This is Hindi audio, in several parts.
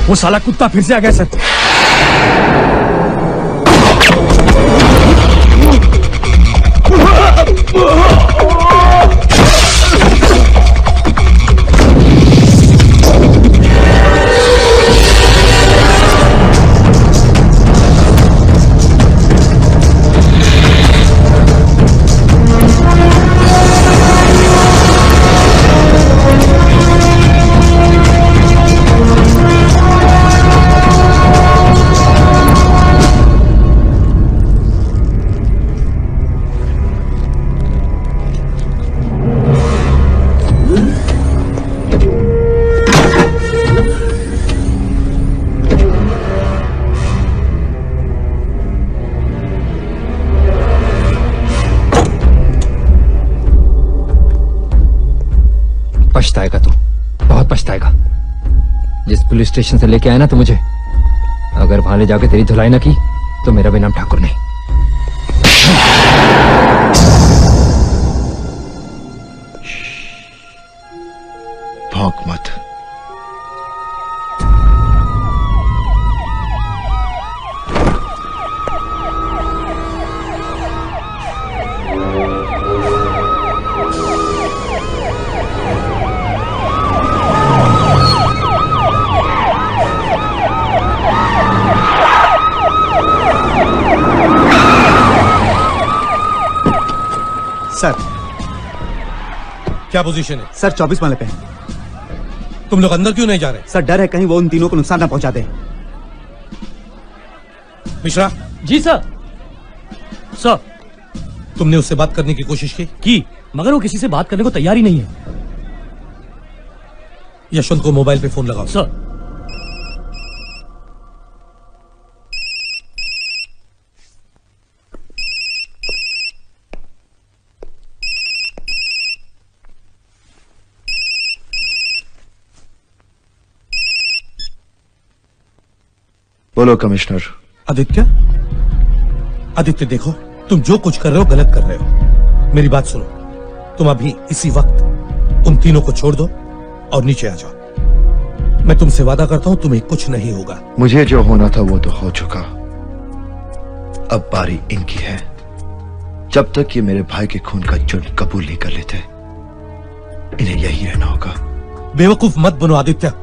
वो साला कुत्ता फिर से आ गया सर। पछताएगा तू, बहुत पछताएगा। जिस पुलिस स्टेशन से लेके आया ना तू मुझे, अगर वहां ले जाके तेरी धुलाई ना की तो मेरा भी नाम ठाकुर नहीं। भौंक मत। सर क्या पोजीशन है? सर 24 माले पे हैं। तुम लोग अंदर क्यों नहीं जा रहे? सर डर है कहीं वो उन तीनों को नुकसान ना पहुंचा दे। मिश्रा। जी सर। सर तुमने उससे बात करने की कोशिश की मगर वो किसी से बात करने को तैयार ही नहीं है। यशवंत को मोबाइल पे फोन लगाओ। सर। बोलो कमिश्नर। आदित्य देखो, तुम जो कुछ कर रहे हो गलत कर रहे हो। मेरी बात सुनो, तुम अभी इसी वक्त उन तीनों को छोड़ दो और नीचे आ जाओ। मैं तुमसे वादा करता हूं तुम्हें कुछ नहीं होगा। मुझे जो होना था वो तो हो चुका, अब बारी इनकी है। जब तक ये मेरे भाई के खून का जुर्म कबूल नहीं कर लेते, इन्हें यही रहना होगा। बेवकूफ मत बनो आदित्य।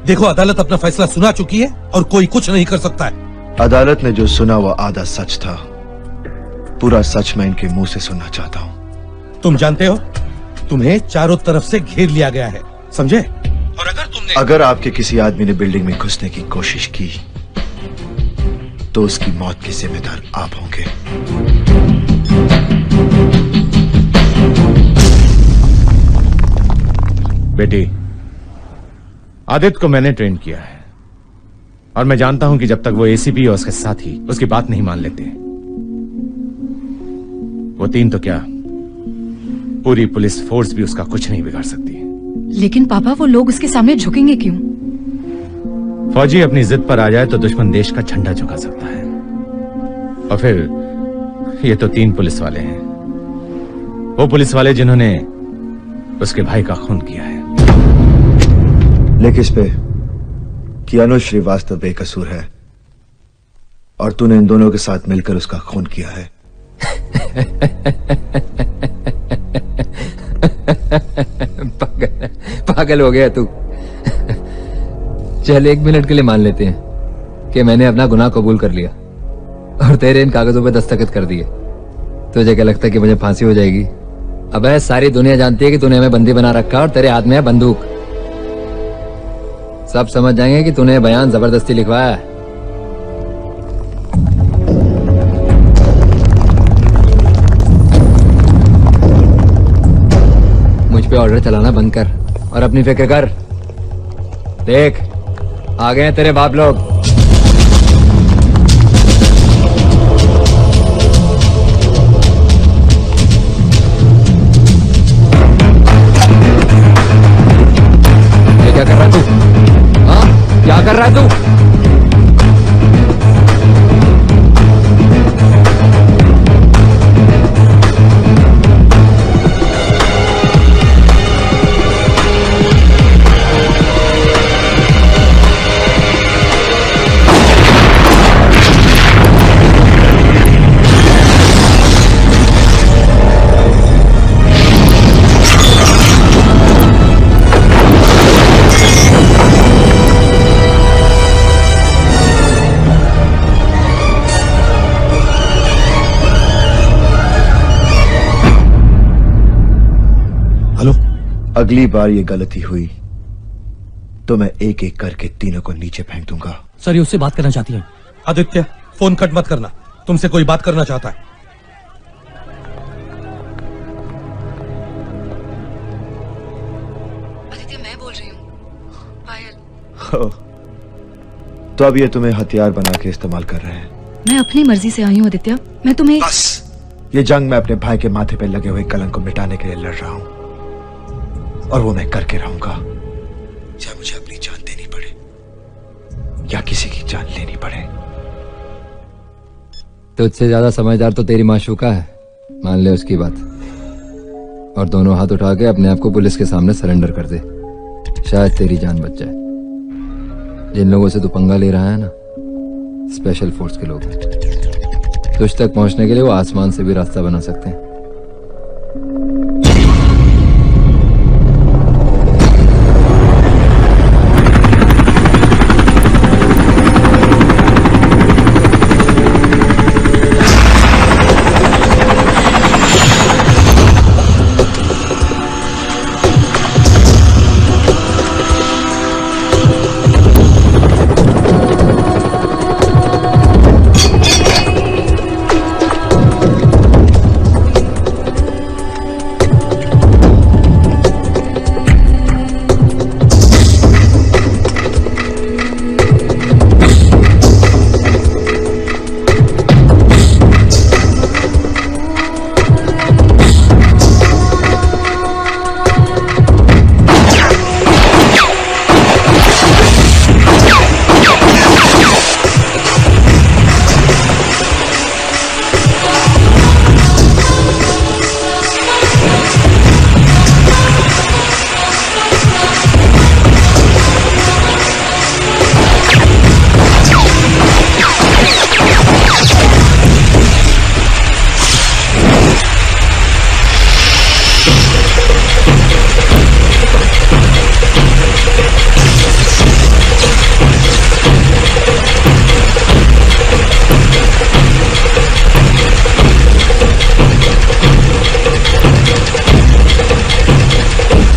देखो, अदालत अपना फैसला सुना चुकी है और कोई कुछ नहीं कर सकता है। अदालत ने जो सुना वो आधा सच था, पूरा सच मैं इनके मुंह से सुनना चाहता हूं। तुम जानते हो, तुम्हें चारों तरफ से घेर लिया गया है, समझे? और अगर आपके किसी आदमी ने बिल्डिंग में घुसने की कोशिश की तो उसकी मौत के जिम्मेदार आप होंगे। बेटी, आदित्य को मैंने ट्रेन किया है और मैं जानता हूं कि जब तक वो एसीपी और उसके साथी उसकी बात नहीं मान लेते, वो तीन तो क्या, पूरी पुलिस फोर्स भी उसका कुछ नहीं बिगाड़ सकती। लेकिन पापा, वो लोग उसके सामने झुकेंगे क्यों? फौजी अपनी जिद पर आ जाए तो दुश्मन देश का झंडा झुका सकता है। और फिर ये तो तीन पुलिस वाले हैं, वो पुलिस वाले जिन्होंने उसके भाई का खून किया है। लेकिन इस पे कि अनुज श्रीवास्तव बेकसूर है और तूने इन दोनों के साथ मिलकर उसका खून किया है। पागल हो गया तू। चल 1 मिनट के लिए मान लेते हैं कि मैंने अपना गुनाह कबूल कर लिया और तेरे इन कागजों पे दस्तखत कर दिए। तुझे क्या लगता है कि मुझे फांसी हो जाएगी? अबे सारी दुनिया जानती है कि तूने हमें बंदी बना रखा और तेरे हाथ में है बंदूक। सब समझ जाएंगे कि तूने बयान जबरदस्ती लिखवाया है। मुझ पे ऑर्डर चलाना बंद कर और अपनी फिक्र कर। देख, आ गए हैं तेरे बाप लोग। क्या कर रहा है तू? हाँ, क्या कर रहा है तू? अगली बार ये गलती हुई तो मैं एक एक करके तीनों को नीचे फेंक दूंगा। सर ये उससे बात करना चाहती हैं। आदित्य, फोन कट मत करना, तुमसे कोई बात करना चाहता है। आदित्य मैं बोल रही हूँ, पायल। तो अब ये तुम्हें हथियार बना के इस्तेमाल कर रहे हैं। मैं अपनी मर्जी से आई हूँ आदित्य, मैं तुम्हें बस ये जंग मैं अपने भाई के माथे पे लगे हुए कलंक को मिटाने के लिए लड़ रहा हूं, और वो मैं करके रहूंगा, चाहे मुझे अपनी जान देनी पड़े या किसी की जान लेनी पड़े। तुझसे ज्यादा समझदार तो तेरी माशूका है, मान ले उसकी बात, और दोनों हाथ उठा के अपने आप को पुलिस के सामने सरेंडर कर दे, शायद तेरी जान बच जाए। जिन लोगों से तू पंगा ले रहा है ना, स्पेशल फोर्स के लोग हैं। तुझ तक पहुंचने के लिए वो आसमान से भी रास्ता बना सकते हैं।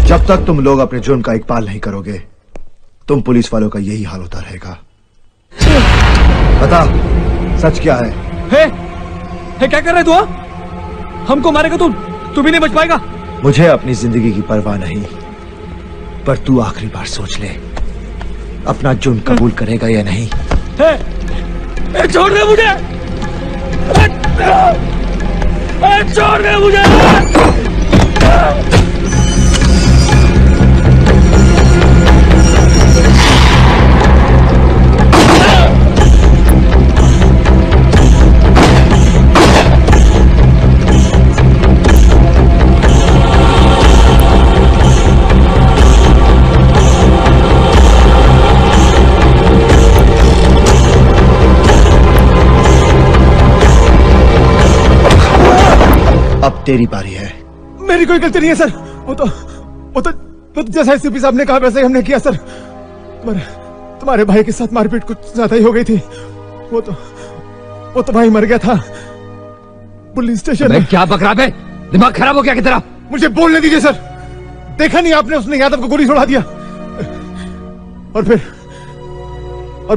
जब तक तुम लोग अपने जुर्म का इकबाल नहीं करोगे, तुम पुलिस वालों का यही हाल होता रहेगा। बता, सच क्या है? हे क्या कर रहे तू? हमको मारेगा तू भी नहीं बच पाएगा। मुझे अपनी जिंदगी की परवाह नहीं, पर तू आखिरी बार सोच ले, अपना जुर्म कबूल करेगा या नहीं। छोड़ दे मुझे, छोड़ दे मुझे। अब तेरी बारी है। मेरी कोई गलती नहीं है सर, वो तो जैसा एसपी साहब ने कहा वैसे ही हमने किया सर। तुम्हारे भाई के साथ मारपीट कुछ ज्यादा ही हो गई थी। वो तो भाई मर गया था पुलिस स्टेशन में। क्या बकरा बे, दिमाग खराब हो गया कि तेरा? मुझे बोलने दीजिए सर। देखा नहीं आपने, उसने यादव को गोली छोड़ा दिया, और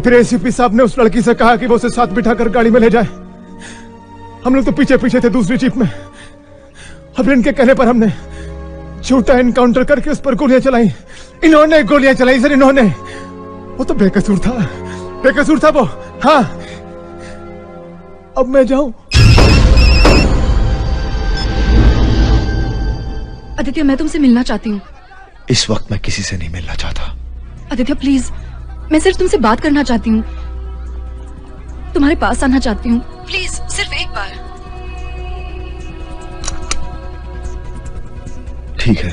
फिर एसीपी साहब ने उस लड़की से कहा कि वो उसे साथ बिठाकर गाड़ी में ले जाए। हम लोग तो पीछे पीछे थे दूसरी जीप में। अब इनके कहने पर हमने झूठा एनकाउंटर करके उस पर गोलियां चलाई। इन्होंने गोलियां चलाई सर, इन्होंने। वो तो बेकसूर था वो। हाँ, अब मैं जाऊं? आदित्य मैं तुमसे मिलना चाहती हूँ। इस वक्त मैं किसी से नहीं मिलना चाहता। आदित्य प्लीज, मैं सिर्फ तुमसे बात करना चाहती हूँ, तुम्हारे पास आना चाहती हूँ, प्लीज सिर्फ एक बार। ठीक है,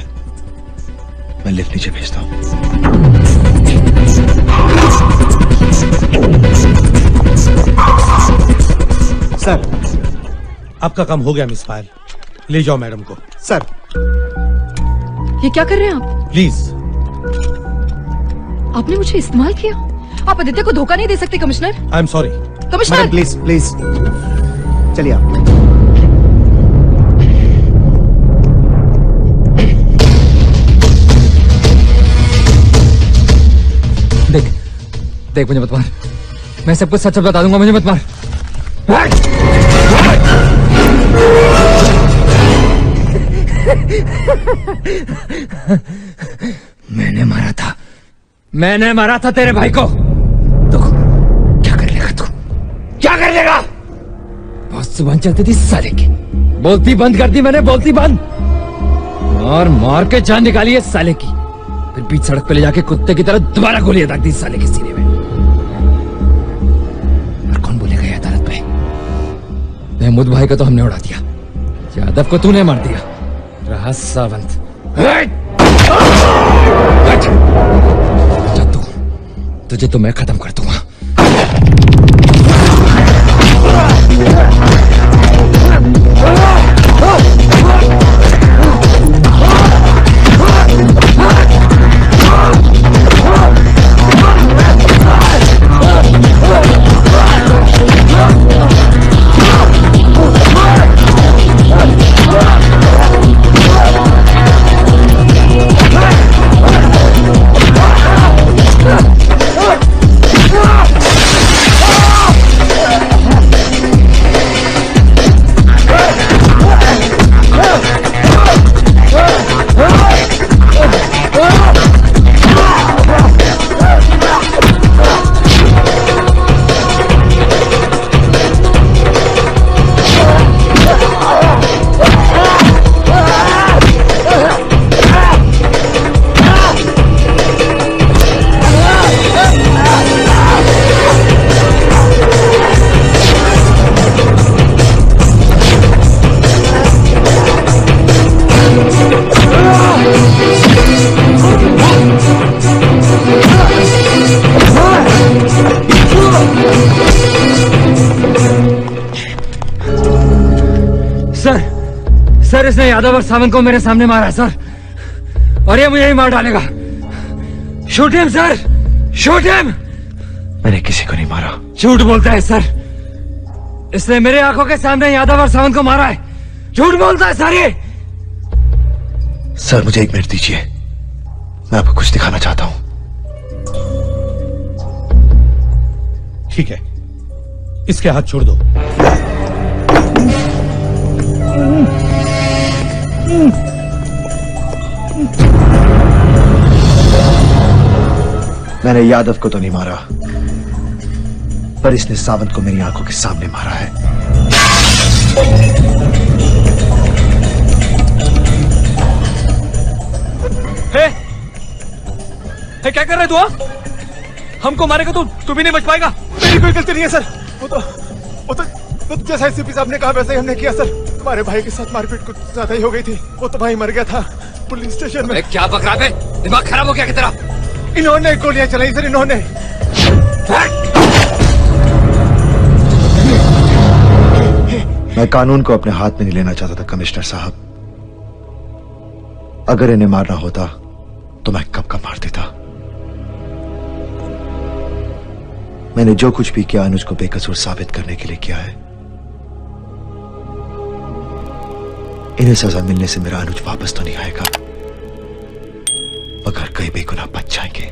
मैं लिफ्ट नीचे भेजता हूँ। सर आपका काम हो गया मिस पायल, ले जाओ मैडम को। सर ये क्या कर रहे हैं आप? प्लीज। आपने मुझे इस्तेमाल किया। आप आदित्य को धोखा नहीं दे सकते commissioner. I am sorry. Commissioner madam please चलिए आप। देख मुझे मत मार, मैं सब कुछ सच बता दूंगा, मुझे मत मार। मैंने मारा था तेरे भाई को। तो क्या कर लेगा तू, क्या कर लेगा? बहुत जुबान चलती थी साले की, बोलती बंद कर दी मैंने, बोलती बंद। और मार के जान निकाली है साले की, फिर बीच सड़क पे ले जाके कुत्ते की तरह दोबारा गोलियां दाग दी साले के सीने में। और कौन बोलेगा ये अदालत में? महमूद भाई को तो हमने उड़ा दिया, यादव को तूने मार दिया, रहा सावंत। तुझे तो मैं खत्म कर दूंगा। सर, इसने यादव और सावंत को मेरे सामने मारा है सर, और ये मुझे ही मार डालेगा। Shoot him sir, shoot him. मैंने किसी को नहीं मारा। झूठ बोलता है सर, इसने मेरे आंखों के सामने यादव और सावंत को मारा है, झूठ बोलता है सर ये। सर मुझे 1 मिनट दीजिए, मैं आपको कुछ दिखाना चाहता हूं। ठीक है, इसके हाथ छोड़ दो। मैंने यादव को तो नहीं मारा, पर इसने सावंत को मेरी आंखों के सामने मारा है। क्या कर रहे तू? हमको मारेगा तू भी नहीं बच पाएगा। मेरी कोई गलती नहीं है सर, वो तो जैसा एसपी साहब ने कहा वैसे ही हमने किया सर। तुम्हारे भाई के साथ मारपीट कुछ ज्यादा ही हो गई थी, वो तो भाई मर गया था पुलिस स्टेशन में। क्या बक रहा है, दिमाग खराब हो गया कि तेरा? इन्होंने गोलियां चलाई सर, इन्होंने। मैं कानून को अपने हाथ में नहीं लेना चाहता था कमिश्नर साहब। अगर इन्हें मारना होता तो मैं कब का मार देता। मैंने जो कुछ भी किया अनुज को बेकसूर साबित करने के लिए किया है। इन्हें सजा मिलने से मेरा अनुज वापस तो नहीं आएगा, मगर कई बेगुनाह बच जाएंगे।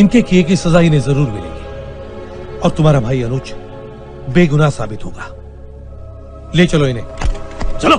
इनके किए की सजा इन्हें जरूर मिलेगी और तुम्हारा भाई अनुज बेगुनाह साबित होगा। ले चलो इन्हें, चलो।